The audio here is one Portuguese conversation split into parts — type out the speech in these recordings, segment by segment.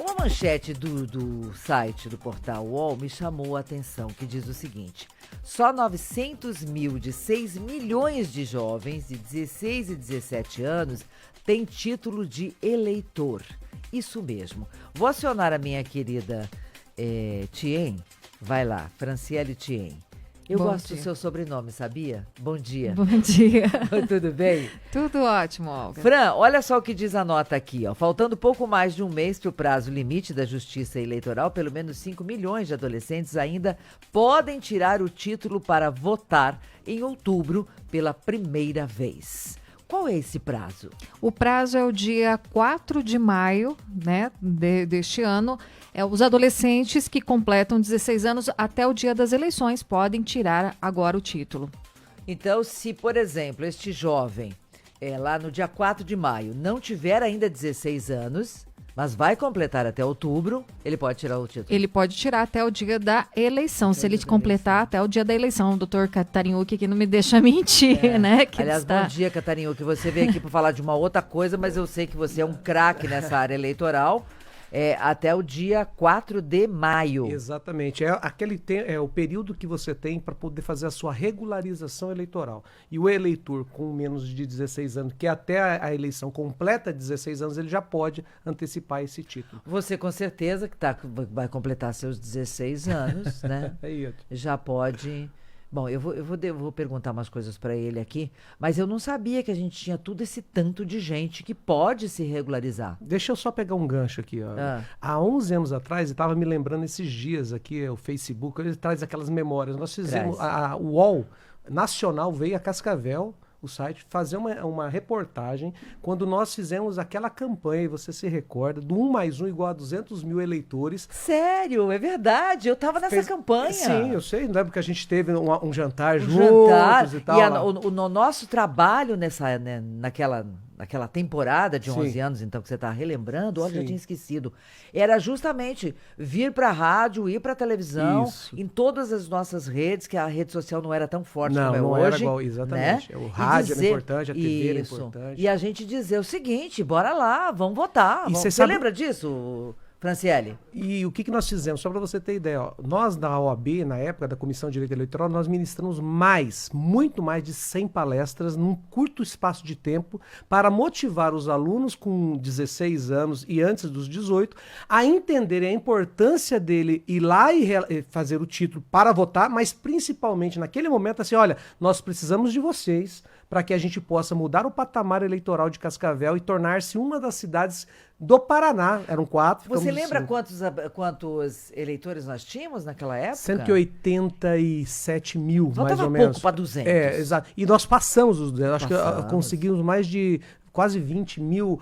Uma manchete do site do portal UOL me chamou a atenção, que diz o seguinte: só 900 mil de 6 milhões de jovens de 16 e 17 anos têm título de eleitor. Isso mesmo. Vou acionar a minha querida Tien. Vai lá, Franciele Tien. Eu Bom gosto dia. do seu sobrenome, sabia? Bom dia. Bom dia. Tudo bem? Tudo ótimo, Olga. Fran, olha só o que diz a nota aqui, ó. Faltando pouco mais de um mês para o prazo limite da Justiça Eleitoral, pelo menos 5 milhões de adolescentes ainda podem tirar o título para votar em outubro pela primeira vez. Qual é esse prazo? O prazo é o dia 4 de maio, né, deste ano. Os adolescentes que completam 16 anos até o dia das eleições podem tirar agora o título. Então, se, por exemplo, este jovem, lá no dia 4 de maio, não tiver ainda 16 anos, mas vai completar até outubro, ele pode tirar o título. Ele pode tirar até o dia da eleição, se ele completar até o dia da eleição. O doutor Catarinhuque aqui não me deixa mentir, né? Que Aliás, bom dia, Catarinho, que você veio aqui para falar de uma outra coisa, mas eu sei que você é um craque nessa área eleitoral. Até o dia 4 de maio. Exatamente. É o período que você tem para poder fazer a sua regularização eleitoral. E o eleitor com menos de 16 anos, que até a eleição completa 16 anos, ele já pode antecipar esse título. Você com certeza que vai completar seus 16 anos, né? Já pode... Bom, eu vou perguntar umas coisas para ele aqui, mas eu não sabia que a gente tinha tudo esse tanto de gente que pode se regularizar. Deixa eu só pegar um gancho aqui. Ó. Há 11 anos atrás, eu estava me lembrando esses dias aqui, o Facebook, ele traz aquelas memórias. Nós fizemos, o UOL Nacional veio a Cascavel, o site, fazer uma reportagem quando nós fizemos aquela campanha, você se recorda, do 1 mais 1 igual a 200 mil eleitores. Sério, é verdade, eu tava nessa campanha. Sim, eu sei, não é porque a gente teve um jantar juntos e tal. E o nosso trabalho naquela temporada de 11 anos, então, que você tá relembrando, olha, já tinha esquecido, era justamente vir pra rádio, ir pra televisão, em todas as nossas redes, que a rede social não era tão forte como é não hoje. Era igual, exatamente. Né? O rádio era importante, a TV era importante. E a gente dizer o seguinte, bora lá, vamos votar. Você lembra disso, Franciele? E o que nós fizemos? Só para você ter ideia, ó, nós da OAB, na época da Comissão de Direito Eleitoral, nós ministramos muito mais de 100 palestras num curto espaço de tempo para motivar os alunos com 16 anos e antes dos 18 a entenderem a importância dele ir lá e fazer o título para votar, mas principalmente naquele momento assim, olha, nós precisamos de vocês para que a gente possa mudar o patamar eleitoral de Cascavel e tornar-se uma das cidades do Paraná. Eram 4. Você lembra quantos eleitores nós tínhamos naquela época? 187 mil, mais ou menos. Faltava pouco para 200. Exato. E nós passamos os 200. Acho que conseguimos mais de quase 20 mil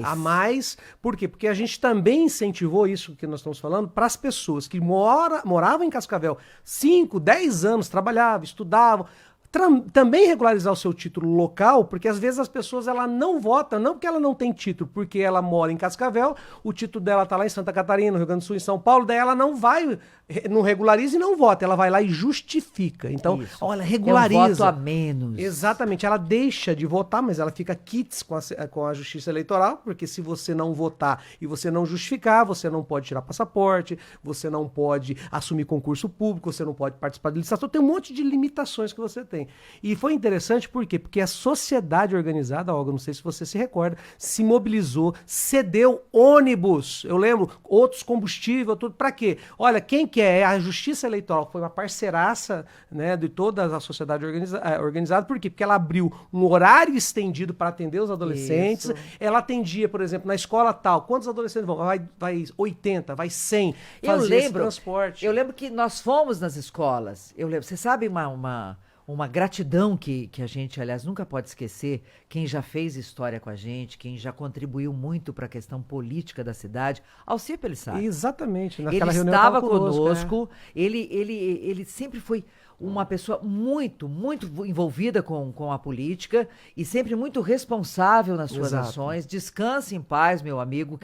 a mais. Por quê? Porque a gente também incentivou isso que nós estamos falando para as pessoas que moravam em Cascavel 5, 10 anos, trabalhavam, estudavam, também regularizar o seu título local, porque às vezes as pessoas não votam, não porque ela não tem título, porque ela mora em Cascavel, o título dela está lá em Santa Catarina, no Rio Grande do Sul, em São Paulo, daí ela não regulariza e não vota, ela vai lá e justifica. Então, olha, regulariza. É um voto a menos. Exatamente, ela deixa de votar, mas ela fica quites com a Justiça Eleitoral, porque se você não votar e você não justificar, você não pode tirar passaporte, você não pode assumir concurso público, você não pode participar de licitação, tem um monte de limitações que você tem. E foi interessante por quê? Porque a sociedade organizada, Olga, não sei se você se recorda, se mobilizou, cedeu ônibus, eu lembro, outros combustível, tudo, para quê? Olha, quem quer a Justiça Eleitoral foi uma parceiraça, né, de toda a sociedade organizada, por quê? Porque ela abriu um horário estendido para atender os adolescentes, ela atendia, por exemplo, na escola tal, quantos adolescentes vão? Vai 80, vai 100, fazer esse transporte. Eu lembro que nós fomos nas escolas, você sabe uma gratidão que a gente, aliás, nunca pode esquecer, quem já fez história com a gente, quem já contribuiu muito para a questão política da cidade, Alcir Pelissari. Exatamente, naquela reunião ele estava conosco, ele sempre foi uma pessoa muito, muito envolvida com a política e sempre muito responsável nas suas ações. Descanse em paz, meu amigo,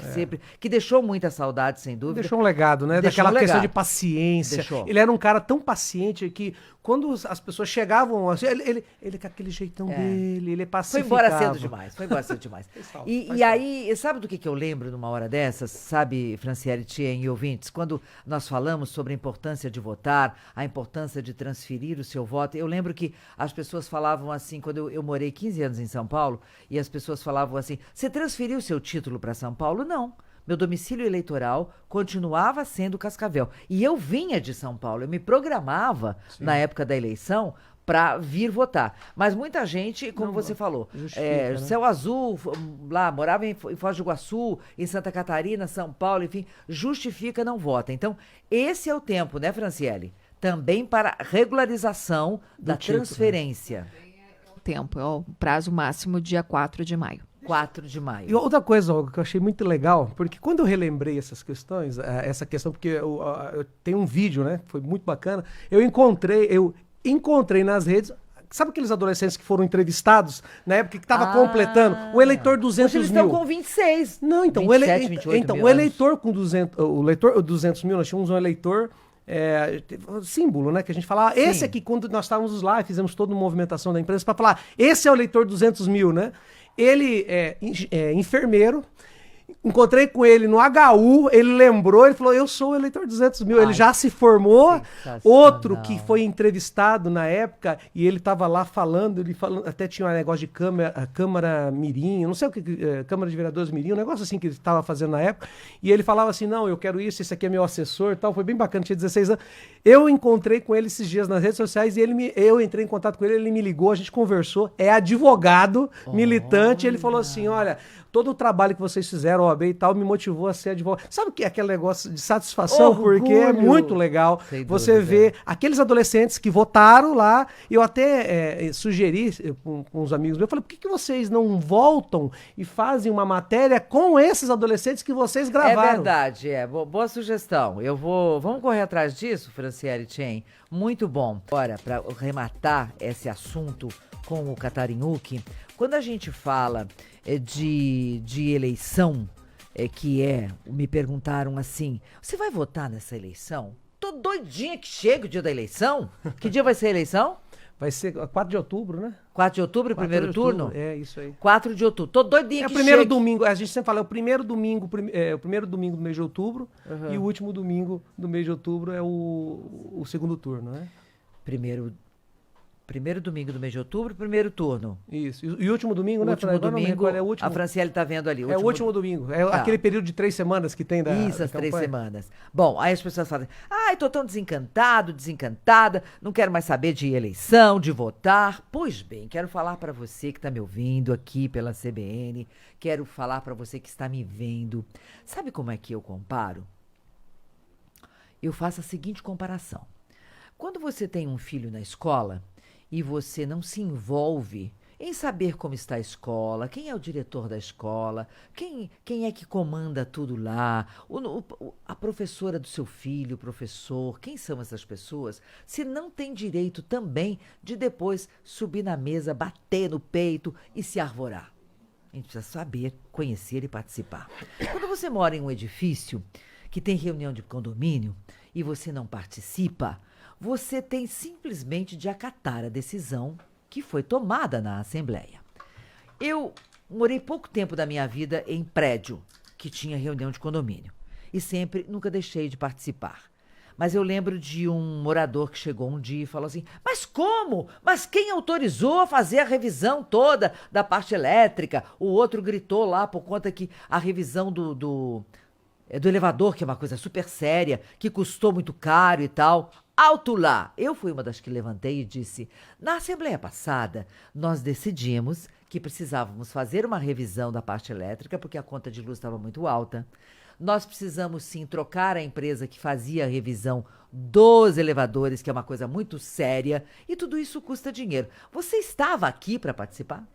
que deixou muita saudade, sem dúvida. Deixou um legado, né? Daquela questão de paciência. Ele era um cara tão paciente que quando as pessoas chegavam chegavam assim, ele com aquele jeitão dele, ele Foi pacificava. embora cedo demais, foi embora cedo demais. Pessoal, E aí, sabe do que eu lembro numa hora dessas, sabe, Franciele Tien e ouvintes, quando nós falamos sobre a importância de votar, a importância de transferir o seu voto, eu lembro que as pessoas falavam assim, quando eu morei 15 anos em São Paulo, e as pessoas falavam assim, você transferiu o seu título para São Paulo? Não. Meu domicílio eleitoral continuava sendo Cascavel. E eu vinha de São Paulo, eu me programava na época da eleição para vir votar. Mas muita gente, como você falou, né? Céu Azul, lá, morava em Foz do Iguaçu, em Santa Catarina, São Paulo, enfim, justifica, não vota. Então, esse é o tempo, né, Franciele? Também para regularização da transferência. O tempo, é o prazo máximo, dia 4 de maio. 4 de maio. E outra coisa, Olga, que eu achei muito legal, porque quando eu relembrei essas questões, essa questão, porque eu tenho um vídeo, né? Foi muito bacana. Eu encontrei nas redes, sabe aqueles adolescentes que foram entrevistados na época que estava completando? O eleitor 200 Hoje eles mil. estão com 26. Não, então, 27, 28 então mil o eleitor com 200, o eleitor 200 mil, nós tínhamos um eleitor símbolo, né? Que a gente fala, esse aqui, quando nós estávamos lá e fizemos toda uma movimentação da imprensa para falar, esse é o eleitor 200 mil, né? Ele é enfermeiro, encontrei com ele no HU, ele lembrou, ele falou, eu sou o eleitor 200 mil, ele já se formou. Outro que foi entrevistado na época, e ele estava lá falando, até tinha um negócio de Câmara Mirim, não sei o que, Câmara de Vereadores Mirim, um negócio assim que ele estava fazendo na época, e ele falava assim, não, eu quero isso, esse aqui é meu assessor e tal, foi bem bacana, tinha 16 anos. Eu encontrei com ele esses dias nas redes sociais, e eu entrei em contato com ele, ele me ligou, a gente conversou, é advogado, militante, ele falou assim, olha, todo o trabalho que vocês fizeram, OAB e tal, me motivou a ser advogado. Sabe que é aquele negócio de satisfação? Orgulho. Porque é muito legal você ver aqueles adolescentes que votaram lá. Eu até sugeri com os amigos meus, eu falei, por que vocês não voltam e fazem uma matéria com esses adolescentes que vocês gravaram? É verdade, boa sugestão. Vamos correr atrás disso, Franciele Tien? Muito bom. Agora, para rematar esse assunto com o Catarinhuque, quando a gente fala de eleição, me perguntaram assim, você vai votar nessa eleição? Tô doidinha que chega o dia da eleição. Que dia vai ser a eleição? Vai ser 4 de outubro, né? 4 de outubro, primeiro turno? É, isso aí. 4 de outubro. Tô doidinha que É o primeiro chegue. domingo, a gente sempre fala, é o primeiro domingo do mês de outubro, e o último domingo do mês de outubro é o segundo turno, né? Primeiro domingo do mês de outubro, primeiro turno. Isso. E o último domingo, O né? último domingo, é o último. a Franciele tá vendo ali. É o último domingo. É aquele período de 3 semanas que tem da Isso, as 3 campanha. semanas. Bom, aí as pessoas falam, ai, tô tão desencantada, não quero mais saber de eleição, de votar. Pois bem, quero falar para você que tá me ouvindo aqui pela CBN, quero falar para você que está me vendo. Sabe como é que eu comparo? Eu faço a seguinte comparação. Quando você tem um filho na escola e você não se envolve em saber como está a escola, quem é o diretor da escola, quem é que comanda tudo lá, a professora do seu filho, o professor, quem são essas pessoas? Se não tem direito também de depois subir na mesa, bater no peito e se arvorar. A gente precisa saber, conhecer e participar. Quando você mora em um edifício que tem reunião de condomínio e você não participa, você tem simplesmente de acatar a decisão que foi tomada na Assembleia. Eu morei pouco tempo da minha vida em prédio que tinha reunião de condomínio e nunca deixei de participar. Mas eu lembro de um morador que chegou um dia e falou assim, mas como? Mas quem autorizou a fazer a revisão toda da parte elétrica? O outro gritou lá por conta que a revisão do elevador, que é uma coisa super séria, que custou muito caro e tal. Alto lá! Eu fui uma das que levantei e disse, na Assembleia passada, nós decidimos que precisávamos fazer uma revisão da parte elétrica, porque a conta de luz estava muito alta. Nós precisamos, sim, trocar a empresa que fazia a revisão dos elevadores, que é uma coisa muito séria, e tudo isso custa dinheiro. Você estava aqui para participar?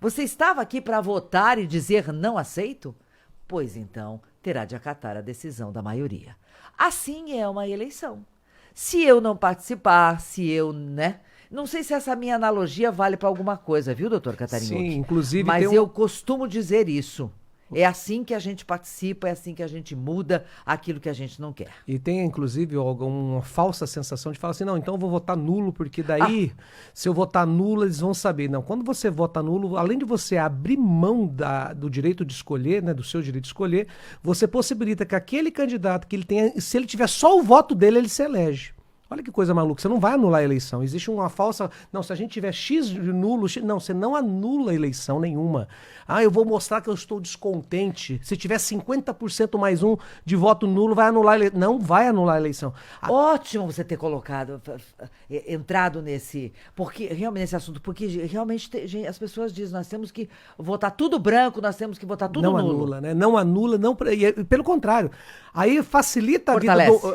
Você estava aqui para votar e dizer não aceito? Pois então, terá de acatar a decisão da maioria. Assim é uma eleição. Se eu não participar, não sei se essa minha analogia vale para alguma coisa, viu, doutor Catarinhuque? Sim, inclusive mas eu costumo dizer isso. É assim que a gente participa, é assim que a gente muda aquilo que a gente não quer. E tem, inclusive, alguma falsa sensação de falar assim, não, então eu vou votar nulo, porque daí, se eu votar nulo, eles vão saber. Não, quando você vota nulo, além de você abrir mão do direito de escolher, né, do seu direito de escolher, você possibilita que aquele candidato que ele tenha, se ele tiver só o voto dele, ele se elege. Olha que coisa maluca, você não vai anular a eleição. Existe uma falsa... Não, se a gente tiver X de nulo... Não, você não anula a eleição nenhuma. Eu vou mostrar que eu estou descontente. Se tiver 50% mais um de voto nulo, vai anular a eleição. Não vai anular a eleição. Ótimo você ter colocado, entrado nesse assunto, porque realmente as pessoas dizem, nós temos que votar tudo branco, nós temos que votar tudo não nulo. Anula, né? Não anula, não... Pelo contrário. Aí facilita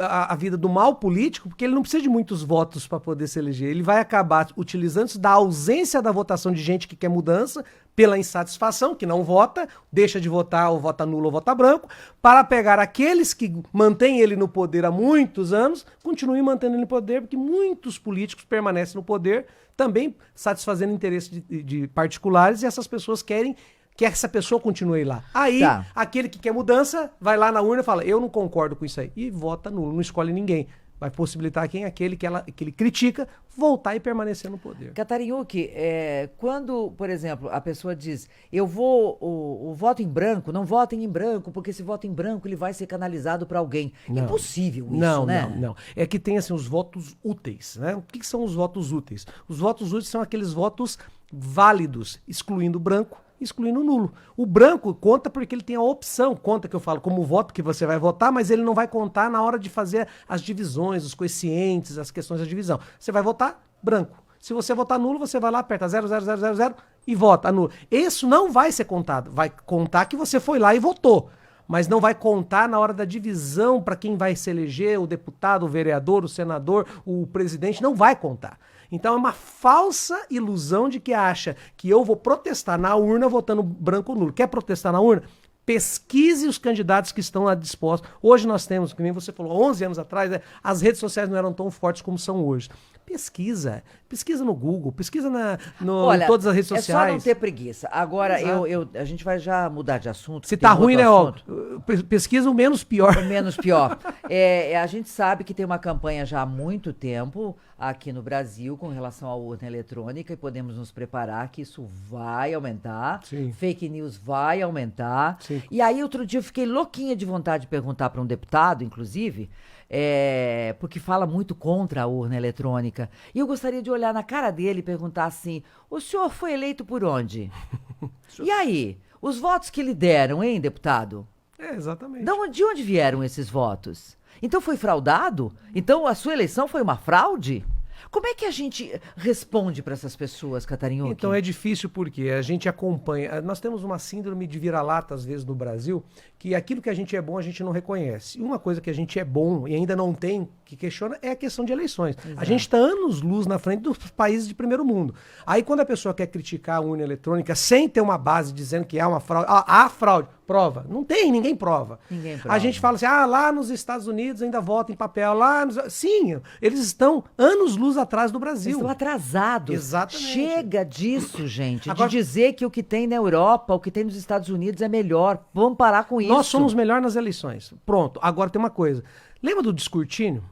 a vida do mal político, porque ele não precisa de muitos votos para poder se eleger. Ele vai acabar utilizando-se da ausência da votação de gente que quer mudança, pela insatisfação, que não vota, deixa de votar ou vota nulo ou vota branco, para pegar aqueles que mantêm ele no poder há muitos anos, continuem mantendo ele no poder, porque muitos políticos permanecem no poder, também satisfazendo interesses de particulares, e essas pessoas querem que essa pessoa continue lá. Aí, aquele que quer mudança, vai lá na urna e fala, eu não concordo com isso aí, e vota nulo, não escolhe ninguém. Vai possibilitar aquele que ele critica voltar e permanecer no poder. Catariniucci, quando, por exemplo, a pessoa diz, eu vou, o voto em branco, não votem em branco, porque se vota em branco ele vai ser canalizado para alguém. Não. Impossível isso, né? Não. É que tem assim os votos úteis, né? O que são os votos úteis? Os votos úteis são aqueles votos válidos, excluindo o branco, excluindo o nulo. O branco conta porque ele tem a opção, conta que eu falo como voto que você vai votar, mas ele não vai contar na hora de fazer as divisões, os coeficientes, as questões da divisão. Você vai votar branco. Se você votar nulo, você vai lá, aperta 00000 e vota nulo. Isso não vai ser contado. Vai contar que você foi lá e votou. Mas não vai contar na hora da divisão para quem vai se eleger, o deputado, o vereador, o senador, o presidente, não vai contar. Então é uma falsa ilusão de que acha que eu vou protestar na urna votando branco ou nulo. Quer protestar na urna? Pesquise os candidatos que estão lá dispostos. Hoje nós temos, como você falou, 11 anos atrás, as redes sociais não eram tão fortes como são hoje. Pesquisa no Google, pesquisa Olha, em todas as redes sociais. É só não ter preguiça. Agora, a gente vai já mudar de assunto. Se tá ruim, né? Pesquisa o menos pior. O menos pior. A gente sabe que tem uma campanha já há muito tempo aqui no Brasil com relação à urna eletrônica e podemos nos preparar que isso vai aumentar. Sim. Fake news vai aumentar. Sim. E aí, outro dia, eu fiquei louquinha de vontade de perguntar para um deputado, inclusive, porque fala muito contra a urna eletrônica. E eu gostaria de olhar na cara dele e perguntar assim, o senhor foi eleito por onde? E aí, os votos que lhe deram, hein, deputado? Exatamente. De onde vieram esses votos? Então foi fraudado? Então a sua eleição foi uma fraude? Como é que a gente responde para essas pessoas, Catariniucci? Então é difícil porque a gente acompanha. Nós temos uma síndrome de vira-lata, às vezes, no Brasil, que aquilo que a gente é bom, a gente não reconhece. E uma coisa que a gente é bom e ainda não tem, que questiona, é a questão de eleições. Exato. A gente está anos-luz na frente dos países de primeiro mundo. Aí quando a pessoa quer criticar a urna eletrônica sem ter uma base dizendo que há uma fraude, há fraude, prova. Não tem, ninguém prova. A gente fala assim, lá nos Estados Unidos ainda vota em papel. Sim, eles estão anos-luz atrás do Brasil. Eles estão atrasados. Exatamente. Chega disso, gente. Agora, de dizer que o que tem na Europa, o que tem nos Estados Unidos é melhor. Vamos parar com isso. Nós somos melhores nas eleições. Pronto. Agora tem uma coisa. Lembra do Descortino?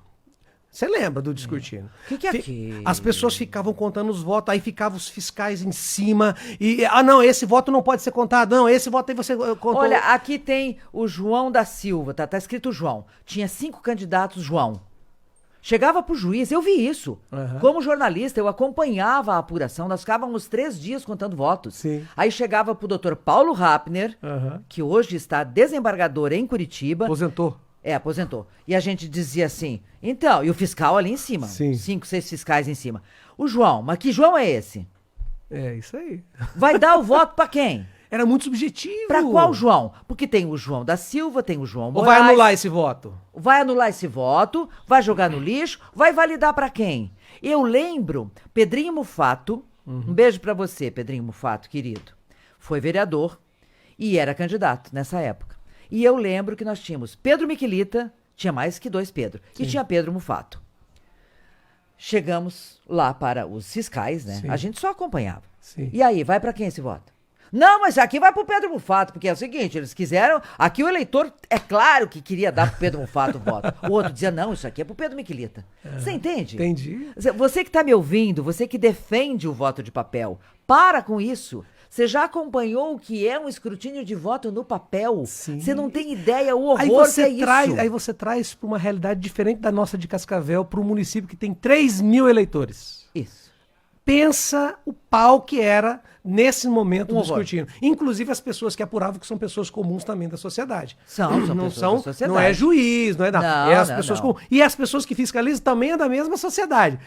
Você lembra do Descortino? O que é aquilo? As pessoas ficavam contando os votos, aí ficavam os fiscais em cima. Não, esse voto não pode ser contado. Não, esse voto aí você contou. Olha, aqui tem o João da Silva, tá escrito João. Tinha 5 candidatos João. Chegava pro juiz, eu vi isso. Uhum. Como jornalista, eu acompanhava a apuração, nós ficávamos 3 dias contando votos. Sim. Aí chegava pro doutor Paulo Rapner, que hoje está desembargador em Curitiba. Aposentou. Aposentou. E a gente dizia assim, então, e o fiscal ali em cima. Sim. 5, 6 fiscais em cima. O João, mas que João é esse? É, isso aí. Vai dar o voto pra quem? Era muito subjetivo. Pra qual João? Porque tem o João da Silva, tem o João Moraes. Ou vai anular esse voto? Vai anular esse voto, vai jogar no lixo, vai validar pra quem? Eu lembro, Pedrinho Mufato, um beijo pra você, Pedrinho Mufato, querido. Foi vereador e era candidato nessa época. E eu lembro que nós tínhamos Pedro Miquelita, tinha mais que 2 Pedro, e tinha Pedro Mufato. Chegamos lá para os fiscais, né? Sim. A gente só acompanhava. Sim. E aí, vai pra quem esse voto? Não, mas aqui vai pro Pedro Mufato, porque é o seguinte, eles quiseram... Aqui o eleitor, é claro que queria dar pro Pedro Mufato o voto. O outro dizia, não, isso aqui é pro Pedro Miquelita. Você entende? Entendi. Você que tá me ouvindo, você que defende o voto de papel, para com isso. Você já acompanhou o que é um escrutínio de voto no papel? Sim. Você não tem ideia o horror Aí que é isso. Aí você traz para uma realidade diferente da nossa de Cascavel, para um município que tem 3.000 eleitores. Isso. Pensa o pau que era nesse momento do horror. escrutínio. Inclusive as pessoas que apuravam, que são pessoas comuns também da sociedade. São não pessoas são, da sociedade. não é juiz, não é nada. Não, É as não, pessoas não. comuns. E as pessoas que fiscalizam também é da mesma sociedade.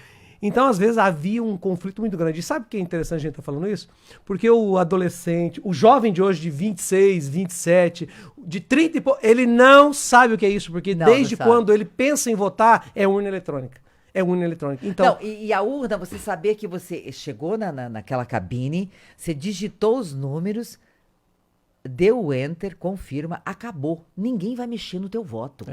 Então, às vezes, havia um conflito muito grande. E sabe por que é interessante a gente estar falando isso? Porque o adolescente, o jovem de hoje de 26, 27, de 30 e pouco, ele não sabe o que é isso, porque Não, desde não sabe. quando ele pensa em votar, é urna eletrônica. É urna eletrônica. Então, Não, e a urna, você saber que você chegou naquela cabine, você digitou os números, deu o enter, confirma, acabou. Ninguém vai mexer no teu voto.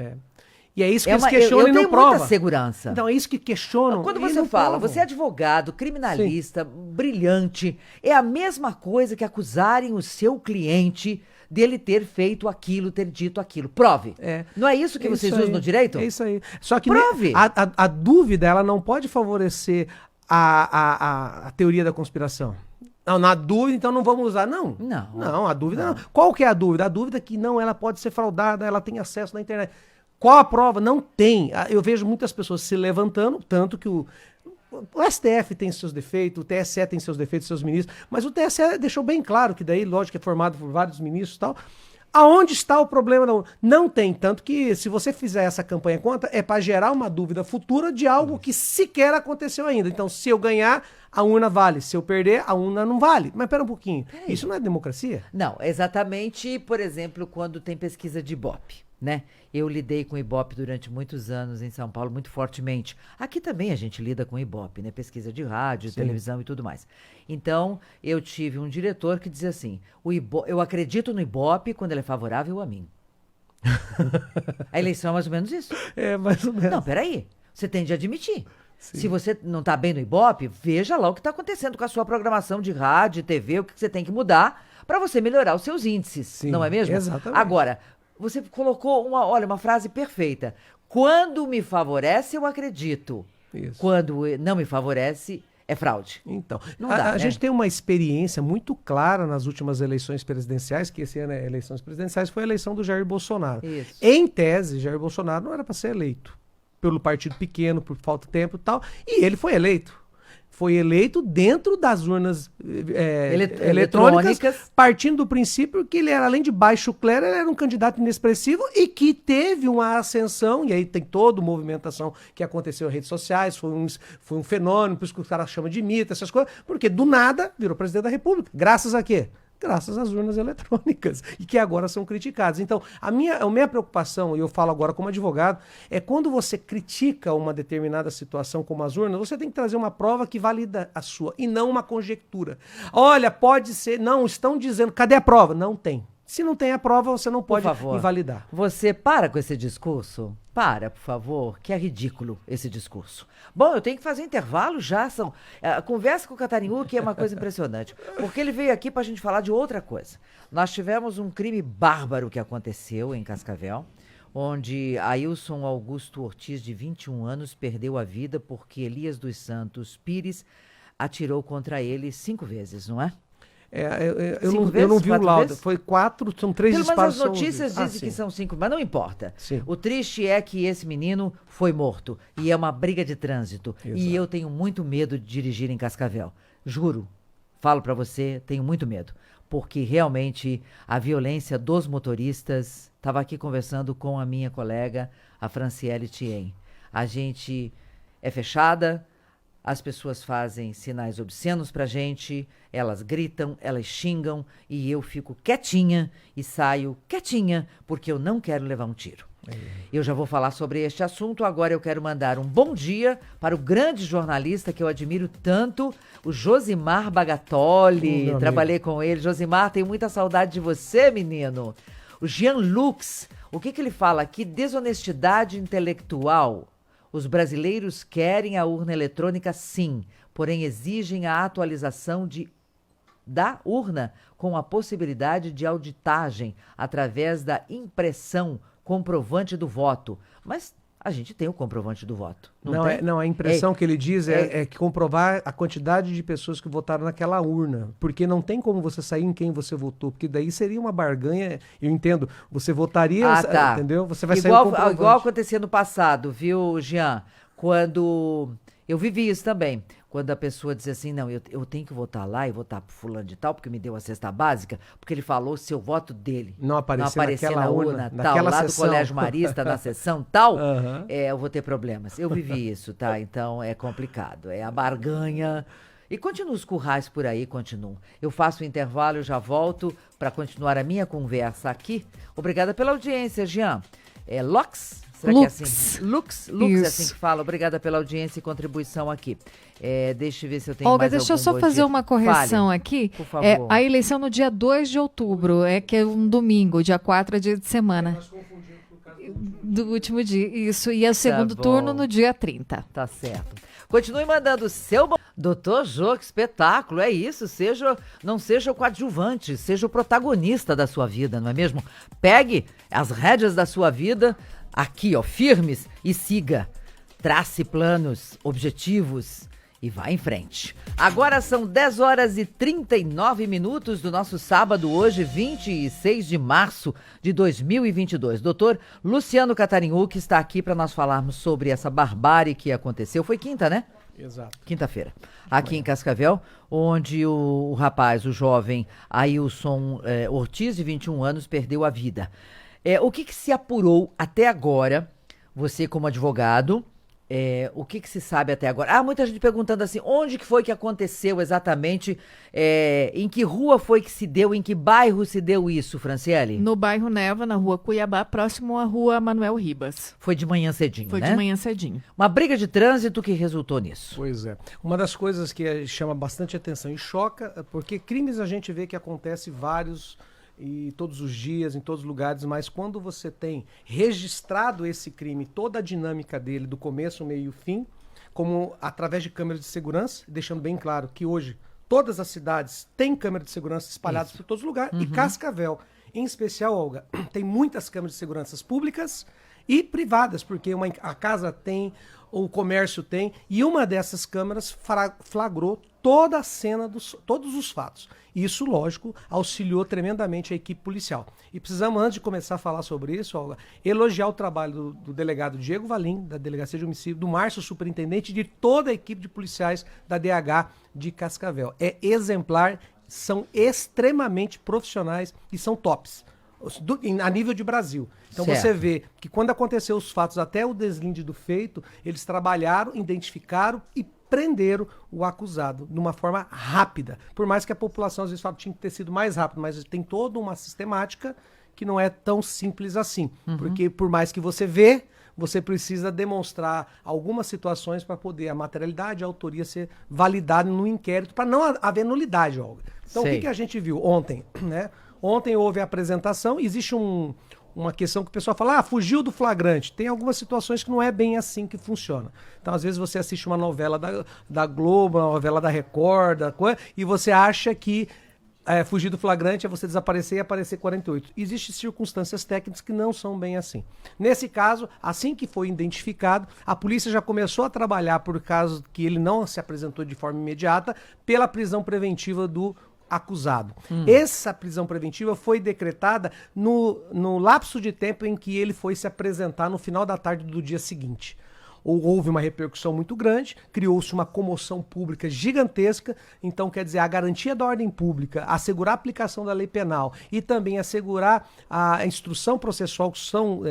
E é isso que É eles uma- questionam eu e não tenho provam. muita segurança. Então, é isso que questionam. Quando e você não fala, provam. você é advogado, criminalista, brilhante, é a mesma coisa que acusarem o seu cliente dele ter feito aquilo, ter dito aquilo. Prove. Não é isso que É vocês isso usam aí. no direito? É isso aí. Só que Prove. a dúvida, ela não pode favorecer a teoria da conspiração. Não, na dúvida, então não vamos usar. Não. Não, a dúvida não. Qual que é a dúvida? A dúvida é que não, ela pode ser fraudada, ela tem acesso na internet. Qual a prova? Não tem. Eu vejo muitas pessoas se levantando, tanto que o STF tem seus defeitos, o TSE tem seus defeitos, seus ministros, mas o TSE deixou bem claro que daí, lógico, é formado por vários ministros e tal. Aonde está o problema? Não tem. Tanto que se você fizer essa campanha contra, é para gerar uma dúvida futura de algo que sequer aconteceu ainda. Então, se eu ganhar, a urna vale. Se eu perder, a urna não vale. Mas pera um pouquinho. Isso não é democracia? Não, exatamente, por exemplo, quando tem pesquisa de Ibope, né? Eu lidei com Ibope durante muitos anos em São Paulo, muito fortemente. Aqui também a gente lida com Ibope, né? Pesquisa de rádio, televisão e tudo mais. Então, eu tive um diretor que dizia assim, eu acredito no Ibope quando ele é favorável a mim. A eleição é mais ou menos isso. É, mais ou menos. Não, peraí. Você tem de admitir. Se você não está bem no Ibope, veja lá o que está acontecendo com a sua programação de rádio, TV, o que você tem que mudar para você melhorar os seus índices. Sim, não é mesmo? exatamente. Agora, você colocou uma frase perfeita. Quando me favorece, eu acredito. Isso. Quando não me favorece, é fraude. Então, Não dá, a né? gente tem uma experiência muito clara nas últimas eleições presidenciais, que esse ano é eleições presidenciais, foi a eleição do Jair Bolsonaro. Isso. Em tese, Jair Bolsonaro não era para ser eleito, pelo partido pequeno, por falta de tempo e tal, e ele foi eleito. Foi eleito dentro das urnas eletrônicas, partindo do princípio que ele era, além de baixo clero, ele era um candidato inexpressivo e que teve uma ascensão, e aí tem toda a movimentação que aconteceu nas redes sociais, foi um fenômeno, por isso que os caras chamam de mito, essas coisas, porque do nada virou presidente da República. Graças a quê? Graças às urnas eletrônicas, e que agora são criticadas. Então, a minha preocupação, e eu falo agora como advogado, é quando você critica uma determinada situação como as urnas, você tem que trazer uma prova que valida a sua, e não uma conjectura. Olha, pode ser, não, estão dizendo, cadê a prova? Não tem. Se não tem a prova, você não pode invalidar. Você para com esse discurso? Para, por favor, que é ridículo esse discurso. Bom, eu tenho que fazer intervalo já. Conversa com o Catarinhu, que é uma coisa impressionante. Porque ele veio aqui para a gente falar de outra coisa. Nós tivemos um crime bárbaro que aconteceu em Cascavel, onde Ailson Augusto Ortiz, de 21 anos, perdeu a vida porque Elias dos Santos Pires atirou contra ele 5 vezes, não é? Eu não vi o laudo. Vezes? Foi 4, são 3 Pelo menos disparos. as notícias dizem que são 5, mas não importa. Sim. O triste é que esse menino foi morto e é uma briga de trânsito. Exato. E eu tenho muito medo de dirigir em Cascavel. Juro, falo pra você, tenho muito medo. Porque realmente a violência dos motoristas... Estava aqui conversando com a minha colega, a Franciele Thien. A gente é fechada... As pessoas fazem sinais obscenos pra gente, elas gritam, elas xingam e eu fico quietinha e saio quietinha porque eu não quero levar um tiro. Eu já vou falar sobre este assunto, agora eu quero mandar um bom dia para o grande jornalista que eu admiro tanto, o Josimar Bagatoli. Trabalhei com ele. Josimar, tenho muita saudade de você, menino. O Jean Lux, o que ele fala aqui? Desonestidade intelectual. Os brasileiros querem a urna eletrônica, sim, porém exigem a atualização de da urna com a possibilidade de auditagem através da impressão comprovante do voto. Mas a gente tem o comprovante do voto. Não, a impressão que ele diz é que comprovar a quantidade de pessoas que votaram naquela urna. Porque não tem como você sair em quem você votou. Porque daí seria uma barganha. Eu entendo. Você votaria, entendeu? Você vai sair o comprovante. Igual acontecia no passado, viu, Jean? Quando... Eu vivi isso também. Quando a pessoa diz assim, não, eu tenho que votar lá e votar pro fulano de tal, porque me deu a cesta básica, porque ele falou se o voto dele não aparecer na urna tal, lá do Colégio Marista, na sessão tal, eu vou ter problemas. Eu vivi isso, tá? Então é complicado. É a barganha. E continua os currais por aí, continuam. Eu faço o intervalo, eu já volto para continuar a minha conversa aqui. Obrigada pela audiência, Jean. Lux? Será que é assim? Lux é assim que fala. Obrigada pela audiência e contribuição aqui. Deixa eu ver se eu tenho Olga, mais deixa eu só fazer uma correção aqui. Por favor. A eleição no dia 2 de outubro, que é um domingo, dia 4 é dia de semana. Nós confundimos por causa do último dia, isso. E é o segundo turno no dia 30. Tá certo. Continue mandando o seu... Doutor Jô, que espetáculo, é isso. Não seja o coadjuvante, seja o protagonista da sua vida, não é mesmo? Pegue as rédeas da sua vida aqui, ó, firmes, e siga. Trace planos, objetivos e vá em frente. Agora são 10 horas e 39 minutos do nosso sábado, hoje, 26 de março de 2022. Doutor Luciano Catarinhu, que está aqui para nós falarmos sobre essa barbárie que aconteceu. Foi quinta, né? Exato. Quinta-feira. Aqui em Cascavel, onde o rapaz, o jovem Ailson Ortiz, de 21 anos, perdeu a vida. O que se apurou até agora, você como advogado, o que se sabe até agora? Muita gente perguntando assim, onde que foi que aconteceu exatamente, em que rua foi que se deu, em que bairro se deu isso, Franciele? No bairro Neva, na rua Cuiabá, próximo à rua Manuel Ribas. Foi de manhã cedinho, Foi né? de manhã cedinho. Uma briga de trânsito que resultou nisso. Pois é. Uma das coisas que chama bastante atenção e choca, porque crimes a gente vê que acontece vários... e todos os dias, em todos os lugares, mas quando você tem registrado esse crime, toda a dinâmica dele, do começo, meio e o fim, como através de câmeras de segurança, deixando bem claro que hoje todas as cidades têm câmeras de segurança espalhadas por todos os lugares, e Cascavel, em especial, Olga, tem muitas câmeras de segurança públicas e privadas, porque a casa tem, o comércio tem, e uma dessas câmeras flagrou toda a cena, todos os fatos. Isso, lógico, auxiliou tremendamente a equipe policial. E precisamos, antes de começar a falar sobre isso, Olga, elogiar o trabalho do delegado Diego Valim, da Delegacia de Homicídio, do Márcio, superintendente, e de toda a equipe de policiais da DH de Cascavel. É exemplar, são extremamente profissionais e são tops. A nível de Brasil. Então certo. Você vê que quando aconteceu os fatos, até o deslinde do feito, eles trabalharam, identificaram e prenderam o acusado de uma forma rápida. Por mais que a população às vezes fala que tinha que ter sido mais rápido, mas tem toda uma sistemática que não é tão simples assim. Porque por mais que você vê, você precisa demonstrar algumas situações para poder a materialidade, a autoria ser validada no inquérito, para não haver nulidade, Olga. Então o que a gente viu ontem, né? Ontem houve a apresentação, existe uma questão que o pessoal fala, fugiu do flagrante. Tem algumas situações que não é bem assim que funciona. Então, às vezes, você assiste uma novela da Globo, uma novela da Record, e você acha que fugir do flagrante é você desaparecer e aparecer 48. Existem circunstâncias técnicas que não são bem assim. Nesse caso, assim que foi identificado, a polícia já começou a trabalhar, por causa que ele não se apresentou de forma imediata, pela prisão preventiva do acusado. Essa prisão preventiva foi decretada no lapso de tempo em que ele foi se apresentar no final da tarde do dia seguinte. Houve uma repercussão muito grande, criou-se uma comoção pública gigantesca, então quer dizer, a garantia da ordem pública, assegurar a aplicação da lei penal e também assegurar a instrução processual, que são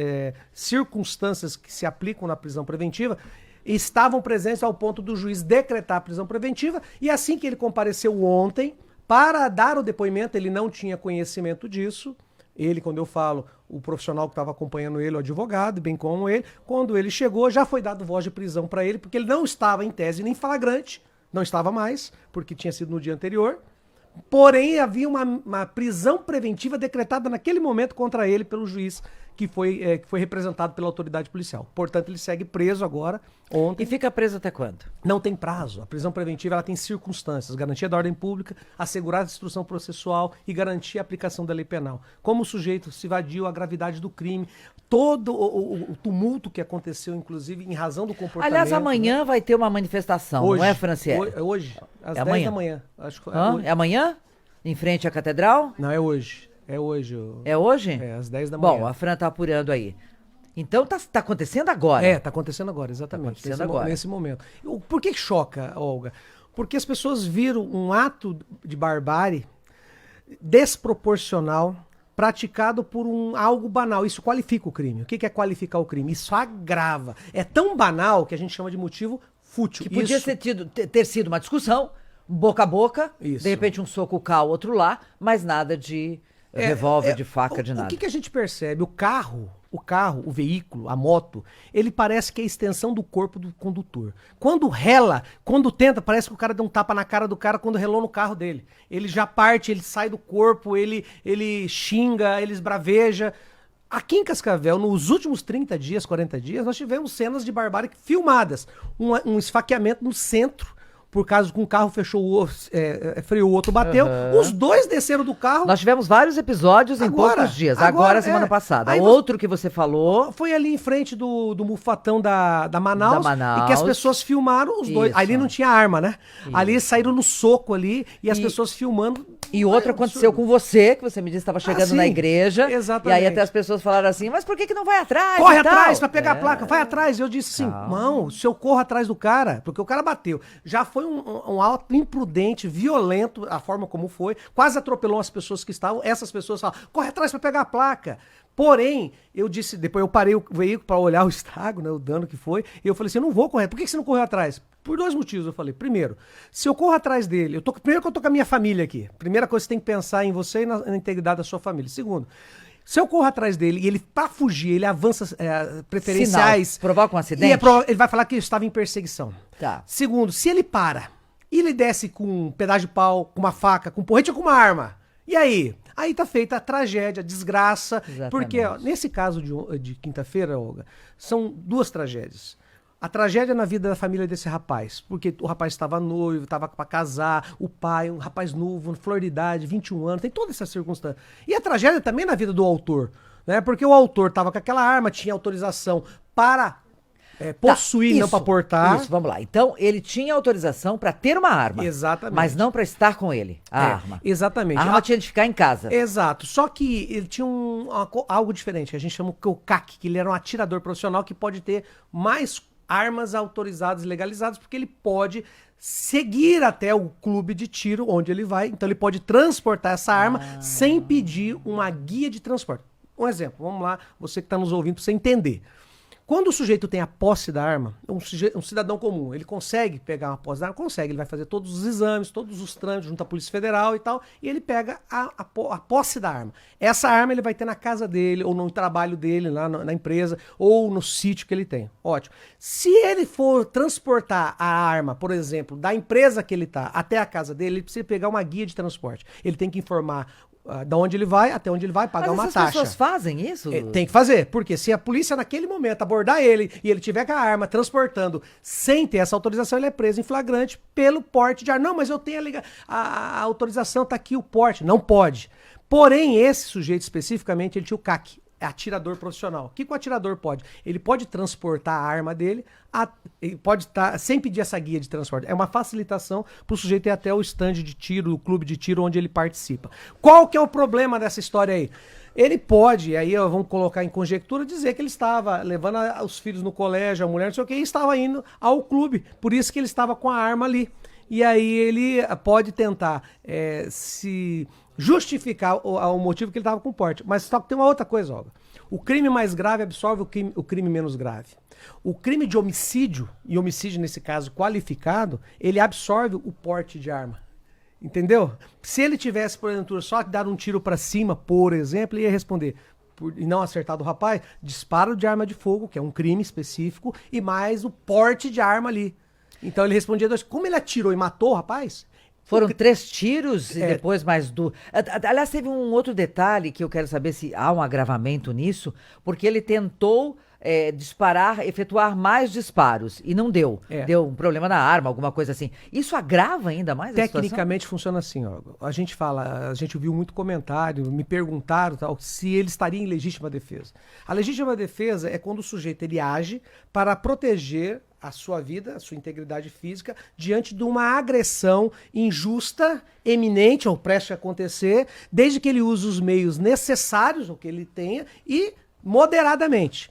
circunstâncias que se aplicam na prisão preventiva, estavam presentes ao ponto do juiz decretar a prisão preventiva, e assim que ele compareceu ontem, para dar o depoimento, ele não tinha conhecimento disso. Ele, quando eu falo, o profissional que estava acompanhando ele, o advogado, bem como ele, quando ele chegou, já foi dado voz de prisão para ele, porque ele não estava em tese nem flagrante, não estava mais, porque tinha sido no dia anterior. Porém, havia uma prisão preventiva decretada naquele momento contra ele pelo juiz que foi representado pela autoridade policial. Portanto, ele segue preso agora, ontem. E fica preso até quando? Não tem prazo. A prisão preventiva ela tem circunstâncias. Garantia da ordem pública, assegurar a instrução processual e garantir a aplicação da lei penal. Como o sujeito se evadiu, a gravidade do crime, todo o tumulto que aconteceu, inclusive, em razão do comportamento. Aliás, amanhã vai ter uma manifestação, hoje, não é, Franciele? Hoje, às 10 amanhã. da manhã. Acho que É amanhã? Em frente à catedral? Não, é hoje. É hoje. É hoje? É, às 10 da manhã. Bom, a Fran tá apurando aí. Então tá acontecendo agora. Tá acontecendo agora, exatamente. Tá acontecendo agora. Nesse momento. Por que choca, Olga? Porque as pessoas viram um ato de barbárie desproporcional praticado por algo banal. Isso qualifica o crime. O que é qualificar o crime? Isso agrava. É tão banal que a gente chama de motivo fútil. Que podia ter sido uma discussão, boca a boca, Isso. de repente um soco cá, outro lá, mas nada de revólver, de faca, de nada. O que a gente percebe? O carro, o veículo, a moto, ele parece que é a extensão do corpo do condutor. Quando rela, quando tenta, parece que o cara deu um tapa na cara do cara quando relou no carro dele. Ele já parte, ele sai do corpo, ele xinga, ele esbraveja. Aqui em Cascavel, nos últimos 30 dias, 40 dias, nós tivemos cenas de barbárie filmadas. Um esfaqueamento no centro, por causa que um carro fechou, freou, o outro bateu. Os dois desceram do carro. Nós tivemos vários episódios em poucos dias. Agora, semana passada. Aí Outro que você falou. Foi ali em frente do mufatão da Manaus. Da Manaus. E que as pessoas filmaram os dois. Isso. Ali não tinha arma, né? Isso. Ali saíram no soco ali e as pessoas filmando. E outra aconteceu com você, que você me disse que estava chegando sim, na igreja. exatamente. E aí até as pessoas falaram assim, mas por que não vai atrás? Corre e tal? atrás pra pegar a placa, vai atrás. Eu disse assim, não, se eu corro atrás do cara, porque o cara bateu. Já foi um ato imprudente, violento, a forma como foi, quase atropelou as pessoas que estavam. Essas pessoas falaram, corre atrás pra pegar a placa. Porém, eu disse, depois eu parei o veículo para olhar o estrago, né, o dano que foi, e eu falei assim, eu não vou correr. Por que você não correu atrás? Por dois motivos, eu falei. Primeiro, se eu corro atrás dele, primeiro que eu tô com a minha família aqui. Primeira coisa, você tem que pensar em você e na integridade da sua família. Segundo, se eu corro atrás dele e ele, pra fugir, ele avança preferenciais... Sinal, provoca um acidente? Ele vai falar que eu estava em perseguição. Tá. Segundo, se ele para e ele desce com um pedaço de pau, com uma faca, com um porrete ou com uma arma, e aí? Aí tá feita a tragédia, a desgraça. Exatamente. Porque, ó, nesse caso de quinta-feira, Olga, são duas tragédias. A tragédia na vida da família desse rapaz, porque o rapaz estava noivo, estava para casar, o pai, um rapaz novo, flor de idade, 21 anos, tem toda essa circunstância. E a tragédia também na vida do autor, né? Porque o autor estava com aquela arma, tinha autorização para possuir, não para portar. Isso, vamos lá. Então, ele tinha autorização para ter uma arma. Exatamente. Mas não para estar com ele, a arma. Exatamente. A arma tinha de ficar em casa. Exato. Só que ele tinha algo diferente, que a gente chama o CAC, que ele era um atirador profissional que pode ter mais armas autorizadas e legalizadas, porque ele pode seguir até o clube de tiro onde ele vai. Então ele pode transportar essa arma sem pedir uma guia de transporte. Um exemplo, vamos lá, você que está nos ouvindo, para você entender. Quando o sujeito tem a posse da arma, um cidadão comum, ele consegue pegar uma posse da arma? Consegue, ele vai fazer todos os exames, todos os trâmites junto à Polícia Federal e tal, e ele pega a posse da arma. Essa arma ele vai ter na casa dele, ou no trabalho dele, lá na empresa, ou no sítio que ele tem. Ótimo. Se ele for transportar a arma, por exemplo, da empresa que ele está até a casa dele, ele precisa pegar uma guia de transporte. Ele tem que informar da onde ele vai, até onde ele vai, pagar uma taxa. Mas as pessoas fazem isso? Tem que fazer, porque se a polícia naquele momento abordar ele e ele tiver com a arma transportando sem ter essa autorização, ele é preso em flagrante pelo porte de arma. Não, mas eu tenho a autorização, tá aqui o porte. Não pode. Porém, esse sujeito especificamente, ele tinha o CAC, atirador profissional. O que o atirador pode? Ele pode transportar a arma dele, ele pode estar sem pedir essa guia de transporte. É uma facilitação para o sujeito ir até o stand de tiro, o clube de tiro onde ele participa. Qual que é o problema dessa história aí? Ele pode, aí vamos colocar em conjectura, dizer que ele estava levando os filhos no colégio, a mulher, não sei o que, e estava indo ao clube. Por isso que ele estava com a arma ali. E aí ele pode tentar se justificar o motivo que ele estava com o porte. Mas só que tem uma outra coisa, Olga. O crime mais grave absorve o crime menos grave. O crime de homicídio, e homicídio nesse caso qualificado, ele absorve o porte de arma. Entendeu? Se ele tivesse, por exemplo, só dado um tiro para cima, por exemplo, ele ia responder, e não acertado o rapaz, disparo de arma de fogo, que é um crime específico, e mais o porte de arma ali. Então ele respondia, como ele atirou e matou o rapaz, Foram 3 tiros e depois mais Aliás, teve um outro detalhe que eu quero saber se há um agravamento nisso, porque ele tentou efetuar mais disparos e não deu. Deu um problema na arma, alguma coisa assim. Isso agrava ainda mais a situação? Tecnicamente funciona assim, ó. A gente viu muito comentário, me perguntaram tal, se ele estaria em legítima defesa. A legítima defesa é quando o sujeito ele age para proteger a sua vida, a sua integridade física, diante de uma agressão injusta, eminente ou prestes a acontecer, desde que ele use os meios necessários, o que ele tenha, e moderadamente.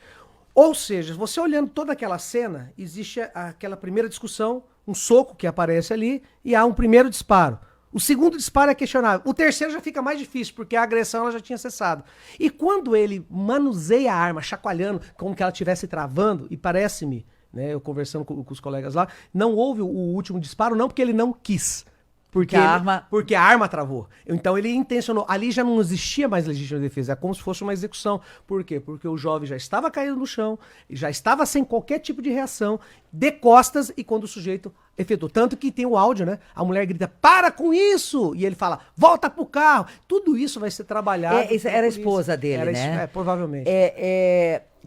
Ou seja, você olhando toda aquela cena, existe aquela primeira discussão, um soco que aparece ali, e há um primeiro disparo. O segundo disparo é questionável. O terceiro já fica mais difícil, porque a agressão ela já tinha cessado. E quando ele manuseia a arma, chacoalhando, como que ela estivesse travando, e parece-me, né, eu conversando com os colegas lá, não houve o último disparo, não porque ele não quis. Porque a arma travou. Então ele intencionou. Ali já não existia mais legítima defesa. É como se fosse uma execução. Por quê? Porque o jovem já estava caído no chão, já estava sem qualquer tipo de reação, de costas, e quando o sujeito efetuou. Tanto que tem o áudio, né? A mulher grita, para com isso! E ele fala, volta pro carro. Tudo isso vai ser trabalhado. Isso era a esposa dele, né? Provavelmente.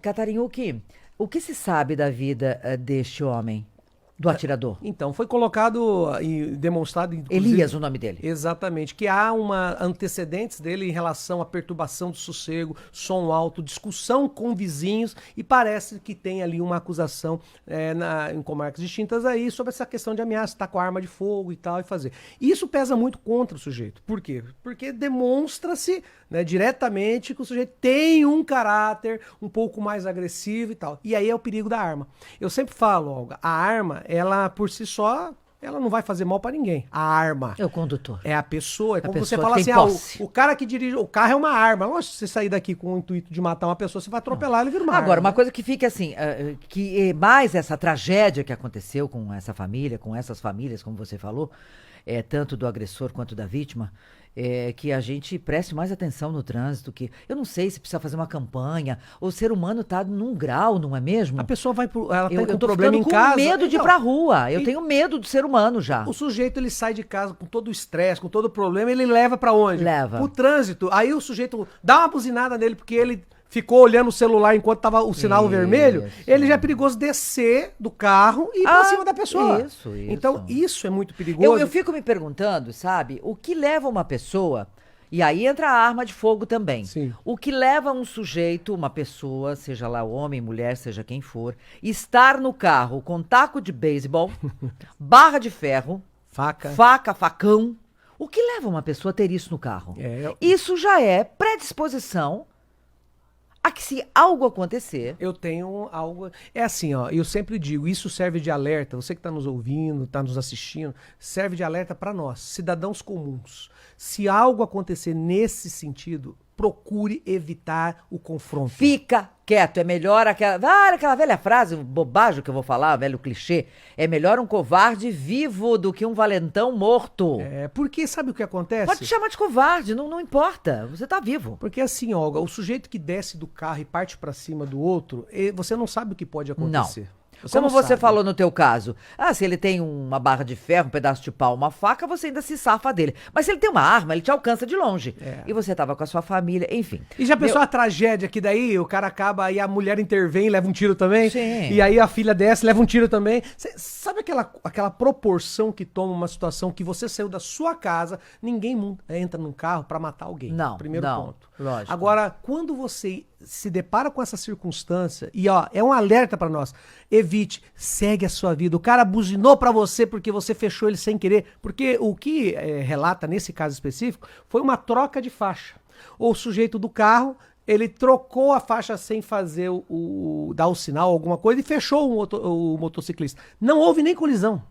Catarinhuki, o que se sabe da vida deste homem? Do atirador. Então, foi colocado e demonstrado... Elias, o nome dele. Exatamente. Que há antecedentes dele em relação à perturbação do sossego, som alto, discussão com vizinhos, e parece que tem ali uma acusação em comarcas distintas aí sobre essa questão de ameaça, estar com a arma de fogo e tal, e fazer. Isso pesa muito contra o sujeito. Por quê? Porque demonstra-se, né, diretamente que o sujeito tem um caráter um pouco mais agressivo e tal. E aí é o perigo da arma. Eu sempre falo, Olga, a arma, ela por si só, ela não vai fazer mal pra ninguém. A arma é o condutor. É a pessoa. É como você pessoa fala assim, o cara que dirige, o carro é uma arma. Lógico, se você sair daqui com o intuito de matar uma pessoa, você vai atropelar, ele vira uma arma. Agora, uma coisa que fica assim, que mais essa tragédia que aconteceu com essa família, com essas famílias, como você falou, tanto do agressor quanto da vítima, que a gente preste mais atenção no trânsito, que eu não sei se precisa fazer uma campanha, o ser humano tá num grau, não é mesmo? A pessoa ela tem eu tô problema em casa. Eu tô medo de ir pra rua, eu tenho medo do ser humano já. O sujeito, ele sai de casa com todo o estresse, com todo o problema, ele leva pra onde? Leva. Pro trânsito. Aí o sujeito dá uma buzinada nele, porque ele ficou olhando o celular enquanto tava o sinal vermelho, ele já é perigoso descer do carro e ir pra cima da pessoa. Isso. Então, isso é muito perigoso. Eu fico me perguntando, sabe, o que leva uma pessoa, e aí entra a arma de fogo também. Sim. O que leva um sujeito, uma pessoa, seja lá homem, mulher, seja quem for, estar no carro com taco de beisebol, barra de ferro, faca, facão. O que leva uma pessoa a ter isso no carro? Isso já é predisposição a que, se algo acontecer... Eu tenho algo... É assim, ó, eu sempre digo, isso serve de alerta, você que está nos ouvindo, está nos assistindo, serve de alerta para nós, cidadãos comuns. Se algo acontecer nesse sentido, procure evitar o confronto. Fica quieto, é melhor aquela velha frase, bobagem que eu vou falar, velho clichê, é melhor um covarde vivo do que um valentão morto. Porque sabe o que acontece? Pode te chamar de covarde, não importa, você tá vivo. Porque assim, Olga, o sujeito que desce do carro e parte pra cima do outro, você não sabe o que pode acontecer. Não. Como você falou no teu caso, se ele tem uma barra de ferro, um pedaço de pau, uma faca, você ainda se safa dele. Mas se ele tem uma arma, ele te alcança de longe. E você tava com a sua família, enfim. E já pensou a tragédia que daí o cara acaba e a mulher intervém, leva um tiro também? Sim. E aí a filha desce, leva um tiro também. Sabe aquela proporção que toma uma situação que você saiu da sua casa, ninguém entra num carro pra matar alguém? Não, Primeiro ponto. Lógico. Agora, quando você se depara com essa circunstância, e é um alerta pra nós, evite, segue a sua vida. O cara buzinou pra você porque você fechou ele sem querer, porque o que relata nesse caso específico foi uma troca de faixa. O sujeito do carro, ele trocou a faixa sem fazer dar o sinal, alguma coisa, e fechou o motociclista. Não houve nem colisão.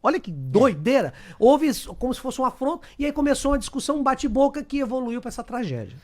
Olha que doideira. Houve como se fosse um afronto, e aí começou uma discussão, um bate-boca que evoluiu para essa tragédia.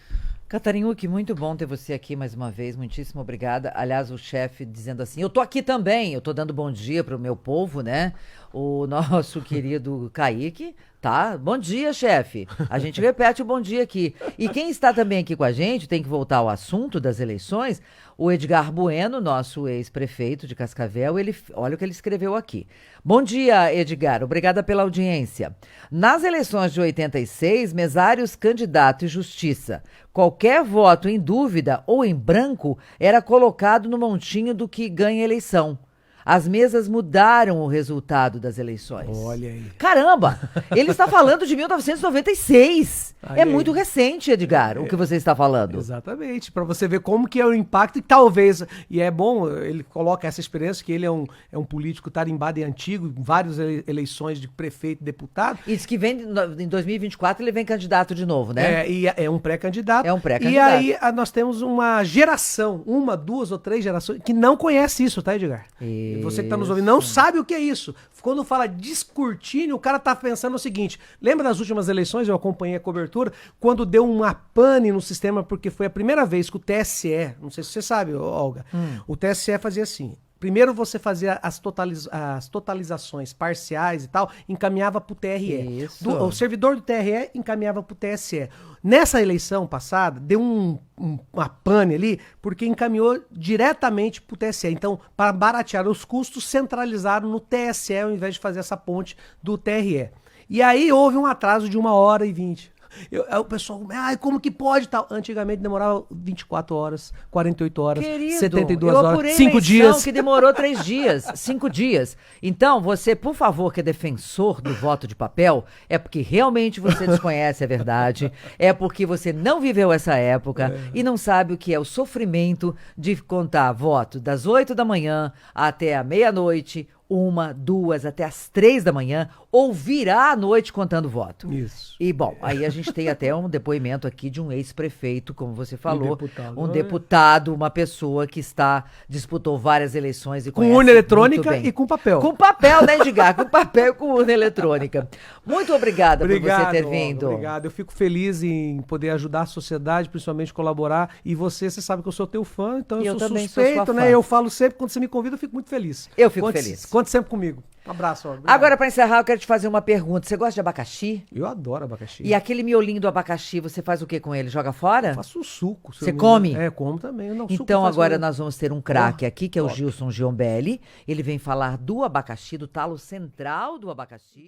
Catarinhuki, muito bom ter você aqui mais uma vez, muitíssimo obrigada. Aliás, o chefe dizendo assim, eu tô aqui também, eu tô dando bom dia pro meu povo, né? o nosso querido Kaique, tá? Bom dia, chefe. A gente repete o bom dia aqui. E quem está também aqui com a gente, tem que voltar ao assunto das eleições, o Edgar Bueno, nosso ex-prefeito de Cascavel, olha o que ele escreveu aqui. Bom dia, Edgar. Obrigada pela audiência. Nas eleições de 86, mesários, candidato e justiça. Qualquer voto em dúvida ou em branco era colocado no montinho do que ganha a eleição. As mesas mudaram o resultado das eleições. Olha aí. Caramba! Ele está falando de 1996. Aí, É muito recente, Edgar, o que você está falando. Exatamente, para você ver como que é o impacto e talvez, e é bom, ele coloca essa experiência que ele é um político tarimbado e antigo, várias eleições de prefeito e deputado. E diz que em 2024 ele vem candidato de novo, né? E é um pré-candidato. É um pré-candidato. E aí nós temos uma geração, 1, 2 ou 3 gerações, que não conhece isso, tá, Edgar? E você que está nos ouvindo não sabe o que é isso. Quando fala descortínio, o cara tá pensando o seguinte, lembra das últimas eleições, eu acompanhei a cobertura, quando deu uma pane no sistema, porque foi a primeira vez que o TSE, não sei se você sabe, Olga, o TSE fazia assim, primeiro você fazia as totalizações parciais e tal, encaminhava pro TRE. Isso. O servidor do TRE encaminhava pro TSE. Nessa eleição passada, deu uma pane ali, porque encaminhou diretamente pro TSE. Então, para baratear os custos, centralizaram no TSE ao invés de fazer essa ponte do TRE. E aí houve um atraso de 1h20. Aí o pessoal, como que pode tal? Antigamente demorava 24 horas, 48 horas, Querido, 72 eu horas, apurei 5 eleição dias. que demorou 3 dias, 5 dias. Então, você, por favor, que é defensor do voto de papel, é porque realmente você desconhece a verdade, é porque você não viveu essa época e não sabe o que é o sofrimento de contar voto das 8 da manhã até a meia-noite, 1, 2, até as 3 da manhã, ou virar à noite contando voto. Isso. E, bom, aí a gente tem até um depoimento aqui de um ex-prefeito, como você falou. deputado, Deputado, uma pessoa que disputou várias eleições e Com conhece urna eletrônica muito bem. e com papel. Com papel, né, Edgar? Com papel e com urna eletrônica. Muito obrigada por você ter Olga, vindo. obrigado. Eu fico feliz em poder ajudar a sociedade, principalmente colaborar. E você sabe que eu sou teu fã, então eu sou também sou suspeito, sua né? fã. Eu falo sempre, quando você me convida, eu fico muito feliz. Eu fico feliz. Conte sempre comigo. Um abraço, Olga. Obrigado. Agora, para encerrar, eu quero te fazer uma pergunta. Você gosta de abacaxi? Eu adoro abacaxi. E aquele miolinho do abacaxi, você faz o que com ele? Joga fora? Eu faço suco. Você come? Como também. Não, suco Então faz agora comigo. nós vamos ter um craque aqui, que é o top. Gilson Giombelli. Ele vem falar do abacaxi, do talo central do abacaxi.